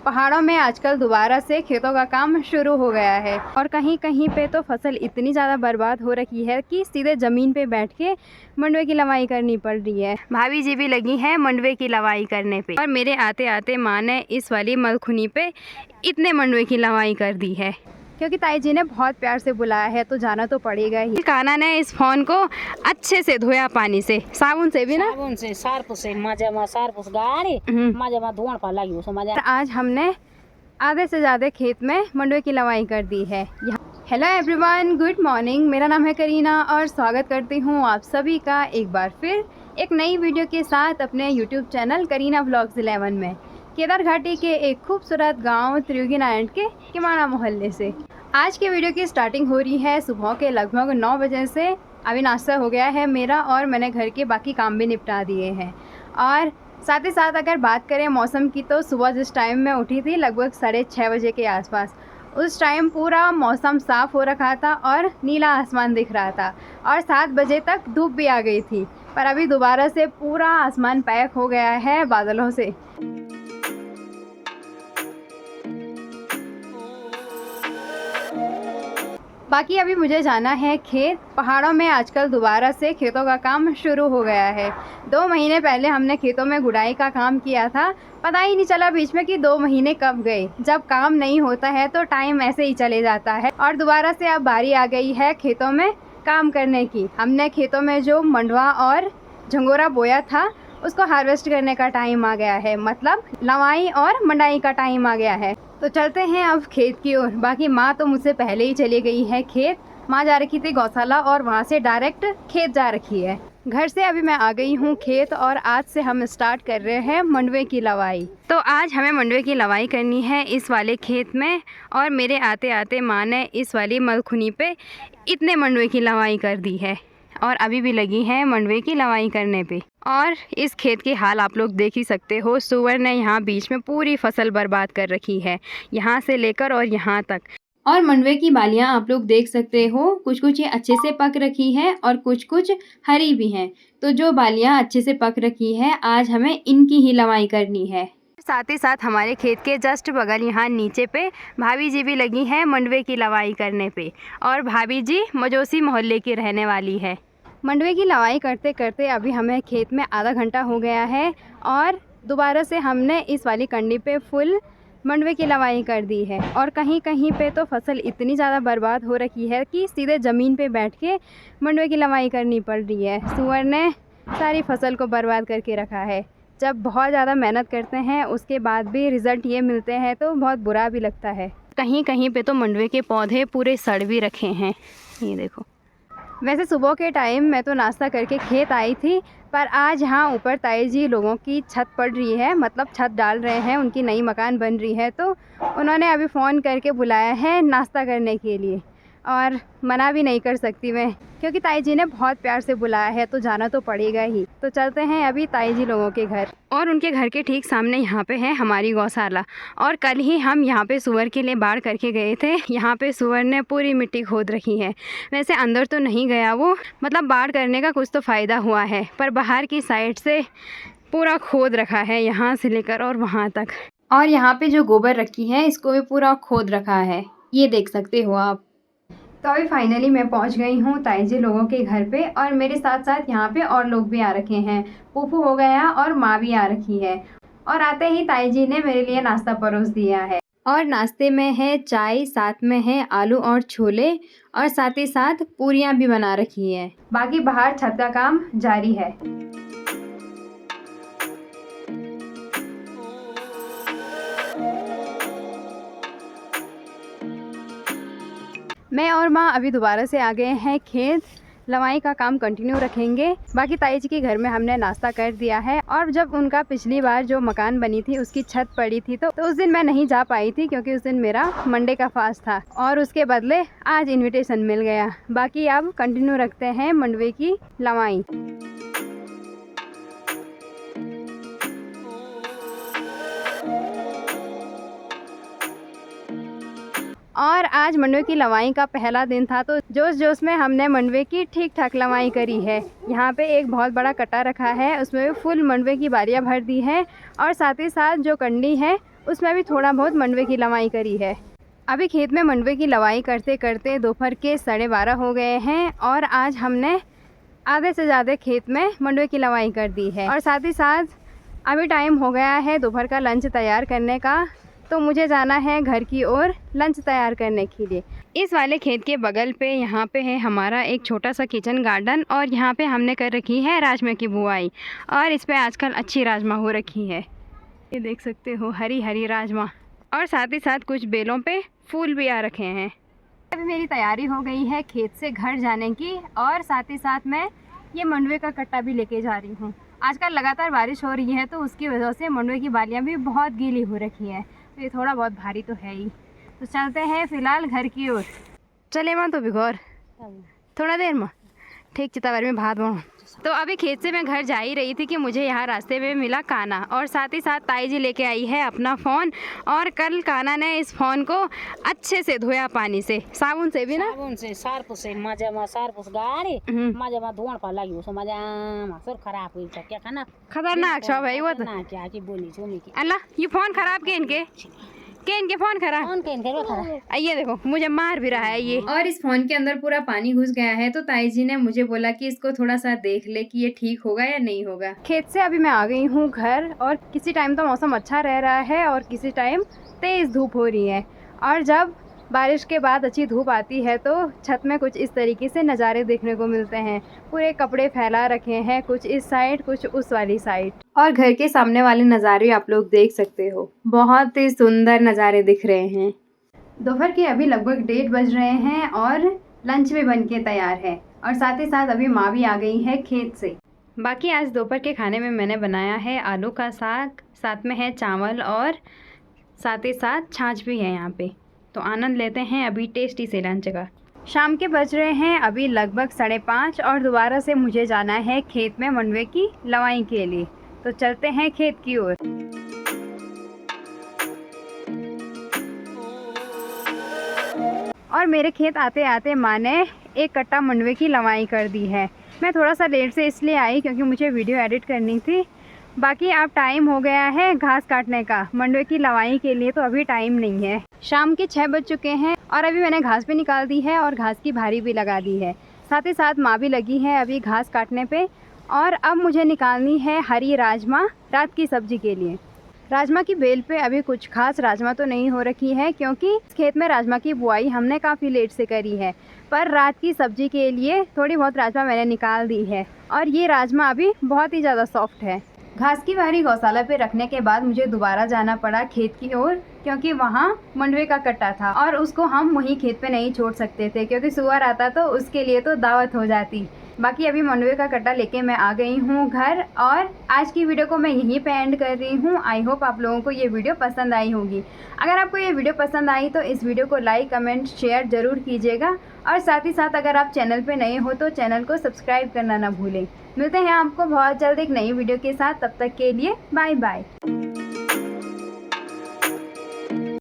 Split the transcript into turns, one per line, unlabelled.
पहाड़ों में आजकल दोबारा से खेतों का काम शुरू हो गया है और कहीं कहीं पे तो फसल इतनी ज़्यादा बर्बाद हो रखी है कि सीधे ज़मीन पे बैठ के मंडवे की लवाई करनी पड़ रही है। भाभी जी भी लगी हैं मंडवे की लवाई करने पे और मेरे आते आते माँ ने इस वाली मलखुनी पे इतने मंडवे की लवाई कर दी है क्योंकि ताई जी ने बहुत प्यार से बुलाया है तो जाना तो पड़ेगा ही। कान्हा ने इस फोन को अच्छे से धोया पानी से, साबुन से भी ना,
साबुन से सर्फ से मजा सर्फ गाड़ी मजा धोण पर लगी उस मजा।
आज हमने आधे से ज़्यादा खेत में मंडवे की लवाई कर दी है। Hello everyone, good morning. मेरा नाम है करीना और स्वागत करती हूँ आप सभी का एक बार फिर एक नई वीडियो के साथ अपने यूट्यूब चैनल करीना व्लॉग्स 11 में। केदार घाटी के एक खूबसूरत गांव त्रियुगी नारायण के किमाना मोहल्ले से आज के वीडियो की स्टार्टिंग हो रही है सुबह के लगभग 9 बजे से। अभी नाश्ता हो गया है मेरा और मैंने घर के बाकी काम भी निपटा दिए हैं। और साथ ही साथ अगर बात करें मौसम की तो सुबह जिस टाइम मैं उठी थी लगभग 6:30 बजे के आसपास, उस टाइम पूरा मौसम साफ़ हो रखा था और नीला आसमान दिख रहा था और 7 बजे तक धूप भी आ गई थी। पर अभी दोबारा से पूरा आसमान पैक हो गया है बादलों से। बाकी अभी मुझे जाना है खेत। पहाड़ों में आजकल दोबारा से खेतों का काम शुरू हो गया है। 2 महीने पहले हमने खेतों में गुड़ाई का काम किया था, पता ही नहीं चला बीच में कि 2 महीने कब गए। जब काम नहीं होता है तो टाइम ऐसे ही चले जाता है और दोबारा से अब बारी आ गई है खेतों में काम करने की। हमने खेतों में जो मंडवा और झंगोरा बोया था उसको हार्वेस्ट करने का टाइम आ गया है, मतलब लवाई और मंडाई का टाइम आ गया है। तो चलते हैं अब खेत की ओर। बाकी माँ तो मुझसे पहले ही चली गई है खेत। माँ जा रखी थी गौशाला और वहाँ से डायरेक्ट खेत जा रखी है। घर से अभी मैं आ गई हूँ खेत और आज से हम स्टार्ट कर रहे हैं मंडवे की लवाई। तो आज हमें मंडवे की लवाई करनी है इस वाले खेत में और मेरे आते आते माँ ने इस वाली मलखुनी पे इतने मंडवे की लवाई कर दी है और अभी भी लगी है मंडवे की लवाई करने पे। और इस खेत की हाल आप लोग देख ही सकते हो। सुअर ने यहाँ बीच में पूरी फसल बर्बाद कर रखी है, यहाँ से लेकर और यहाँ तक। और मंडवे की बालियाँ आप लोग देख सकते हो, कुछ कुछ ये अच्छे से पक रखी है और कुछ कुछ हरी भी हैं। तो जो बालियाँ अच्छे से पक रखी है आज हमें इनकी ही लवाई करनी है। साथ ही साथ हमारे खेत के जस्ट बगल यहाँ नीचे पे भाभी जी भी लगी हैं मंडवे की लवाई करने पे। और भाभी जी मजोसी मोहल्ले की रहने वाली है। मंडवे की लवाई करते करते अभी हमें खेत में आधा घंटा हो गया है और दोबारा से हमने इस वाली कंडी पे फुल मंडवे की लवाई कर दी है। और कहीं कहीं पे तो फसल इतनी ज़्यादा बर्बाद हो रखी है कि सीधे ज़मीन पे बैठ के मंडवे की लवाई करनी पड़ रही है। सुअर ने सारी फसल को बर्बाद करके रखा है। जब बहुत ज़्यादा मेहनत करते हैं उसके बाद भी रिज़ल्ट ये मिलते हैं तो बहुत बुरा भी लगता है। कहीं कहीं पे तो मंडवे के पौधे पूरे सड़ भी रखे हैं, ये देखो। वैसे सुबह के टाइम मैं तो नाश्ता करके खेत आई थी, पर आज यहाँ ऊपर ताई जी लोगों की छत पड़ रही है, मतलब छत डाल रहे हैं, उनकी नई मकान बन रही है। तो उन्होंने अभी फ़ोन करके बुलाया है नाश्ता करने के लिए और मना भी नहीं कर सकती मैं क्योंकि ताई जी ने बहुत प्यार से बुलाया है तो जाना तो पड़ेगा ही। तो चलते हैं अभी ताई जी लोगों के घर। और उनके घर के ठीक सामने यहाँ पे है हमारी गौशाला। और कल ही हम यहाँ पे सुअर के लिए बाढ़ करके गए थे। यहाँ पे सुअर ने पूरी मिट्टी खोद रखी है। वैसे अंदर तो नहीं गया वो, मतलब बाढ़ करने का कुछ तो फ़ायदा हुआ है, पर बाहर की साइड से पूरा खोद रखा है यहाँ से लेकर और वहाँ तक। और यहाँ पे जो गोबर रखी है इसको भी पूरा खोद रखा है, ये देख सकते हो आप। तो अभी फाइनली मैं पहुंच गई हूँ ताई जी लोगों के घर पे और मेरे साथ साथ यहाँ पे और लोग भी आ रखे हैं। फूफू हो गया और माँ भी आ रखी है। और आते ही ताई जी ने मेरे लिए नाश्ता परोस दिया है। और नाश्ते में है चाय, साथ में है आलू और छोले और साथ ही साथ पूरियाँ भी बना रखी है। बाकी बाहर छत का काम जारी है। मैं और माँ अभी दोबारा से आ गए हैं खेत। लवाई का काम कंटिन्यू रखेंगे। बाकी ताई जी के घर में हमने नाश्ता कर दिया है। और जब उनका पिछली बार जो मकान बनी थी उसकी छत पड़ी थी तो उस दिन मैं नहीं जा पाई थी क्योंकि उस दिन मेरा मंडे का फास्ट था और उसके बदले आज इनविटेशन मिल गया। बाकी अब कंटिन्यू रखते हैं मंडवे की लवाई। और आज मंडवे की लवाई का पहला दिन था तो जोश जोश में हमने मंडवे की ठीक ठाक लवाई करी है। यहाँ पे एक बहुत बड़ा कट्टा रखा है, उसमें फुल मंडवे की बारियाँ भर दी है और साथ ही साथ जो कंडी है उसमें भी थोड़ा बहुत मंडवे की लवाई करी है। अभी खेत में मंडवे की लवाई करते करते दोपहर के 12:30 हो गए हैं और आज हमने आधे से ज़्यादा खेत में मंडवे की लवाई कर दी है। और साथ ही साथ अभी टाइम हो गया है दोपहर का लंच तैयार करने का, तो मुझे जाना है घर की ओर लंच तैयार करने के लिए। इस वाले खेत के बगल पे यहाँ पे है हमारा एक छोटा सा किचन गार्डन और यहाँ पे हमने कर रखी है राजमा की बुआई और इस पे आजकल अच्छी राजमा हो रखी है। ये देख सकते हो हरी हरी राजमा और साथ ही साथ कुछ बेलों पे फूल भी आ रखे हैं। अभी मेरी तैयारी हो गई है खेत से घर जाने की और साथ ही साथ मैं ये मंडवे का कट्टा भी लेके जा रही हूँ। आजकल लगातार बारिश हो रही है तो उसकी वजह से मंडवे की बालियाँ भी बहुत गीली हो रखी हैं, तो ये थोड़ा बहुत भारी तो है ही। तो चलते हैं फ़िलहाल घर की ओर। चले मां तो भी घर थोड़ा देर में ठीक चितावर में भात बनाऊँ। तो अभी खेत से मैं घर जा ही रही थी कि मुझे यहाँ रास्ते में मिला काना और साथ ही साथ ताई जी लेके आई है अपना फ़ोन और कल काना ने इस फ़ोन को अच्छे से धोया पानी से, साबुन से भी ना,
साबुन से सारपुस से मजामा सारपुस गाड़ी मजामा धुआं पर लाग्यो सो मजामा सब खराब हुई छ क्या खाना
खतरनाक छ भाई वो तो
ना क्या की बोली छोमी की
अल्लाह ये फ़ोन खराब के इनके फ़ोन खराब
कौन कहीं करो खराब।
ये देखो मुझे मार भी रहा है ये। और इस फ़ोन के अंदर पूरा पानी घुस गया है तो ताई जी ने मुझे बोला कि इसको थोड़ा सा देख ले कि ये ठीक होगा या नहीं होगा। खेत से अभी मैं आ गई हूँ घर और किसी टाइम तो मौसम अच्छा रह रहा है और किसी टाइम तेज़ धूप हो रही है और जब बारिश के बाद अच्छी धूप आती है तो छत में कुछ इस तरीके से नज़ारे देखने को मिलते हैं। पूरे कपड़े फैला रखे हैं, कुछ इस साइड कुछ उस वाली साइड, और घर के सामने वाले नज़ारे आप लोग देख सकते हो, बहुत ही सुंदर नज़ारे दिख रहे हैं। दोपहर के अभी लगभग 1:30 बज रहे हैं और लंच भी बन के तैयार है और साथ ही साथ अभी माँ भी आ गई है खेत से। बाकी आज दोपहर के खाने में मैंने बनाया है आलू का साग, साथ में है चावल और साथ ही साथ छाछ भी है यहाँ पे। तो आनंद लेते हैं अभी टेस्टी से लंच का। शाम के बज रहे हैं अभी लगभग 5:30 और दोबारा से मुझे जाना है खेत में मंडवे की लवाई के लिए। तो चलते हैं खेत की ओर। और मेरे खेत आते आते माँ ने एक कट्टा मंडवे की लवाई कर दी है। मैं थोड़ा सा लेट से इसलिए आई क्योंकि मुझे वीडियो एडिट करनी थी। बाकी अब टाइम हो गया है घास काटने का मंडवे की लवाई के लिए, तो अभी टाइम नहीं है। शाम के 6 बज चुके हैं और अभी मैंने घास भी निकाल दी है और घास की भारी भी लगा दी है। साथ ही साथ माँ भी लगी है अभी घास काटने पे। और अब मुझे निकालनी है हरी राजमा रात की सब्जी के लिए। राजमा की बेल पे अभी कुछ खास राजमा तो नहीं हो रखी है क्योंकि इस खेत में राजमा की बुआई हमने काफ़ी लेट से करी है, पर रात की सब्जी के लिए थोड़ी बहुत राजमा मैंने निकाल दी है और ये राजमा अभी बहुत ही ज़्यादा सॉफ्ट है। घास की भारी गौशाला पे रखने के बाद मुझे दोबारा जाना पड़ा खेत की ओर क्योंकि वहाँ मंडवे का कट्टा था और उसको हम वहीं खेत पे नहीं छोड़ सकते थे क्योंकि सुअर आता तो उसके लिए तो दावत हो जाती। बाकी अभी मंडवे का कट्टा लेके मैं आ गई हूँ घर और आज की वीडियो को मैं यहीं पे एंड कर रही हूँ। आई होप आप लोगों को ये वीडियो पसंद आई होगी। अगर आपको ये वीडियो पसंद आई तो इस वीडियो को लाइक कमेंट शेयर ज़रूर कीजिएगा और साथ ही साथ अगर आप चैनल पे नए हो तो चैनल को सब्सक्राइब करना ना भूलें। मिलते हैं आपको बहुत जल्द एक नई वीडियो के साथ, तब तक के लिए बाय बाय।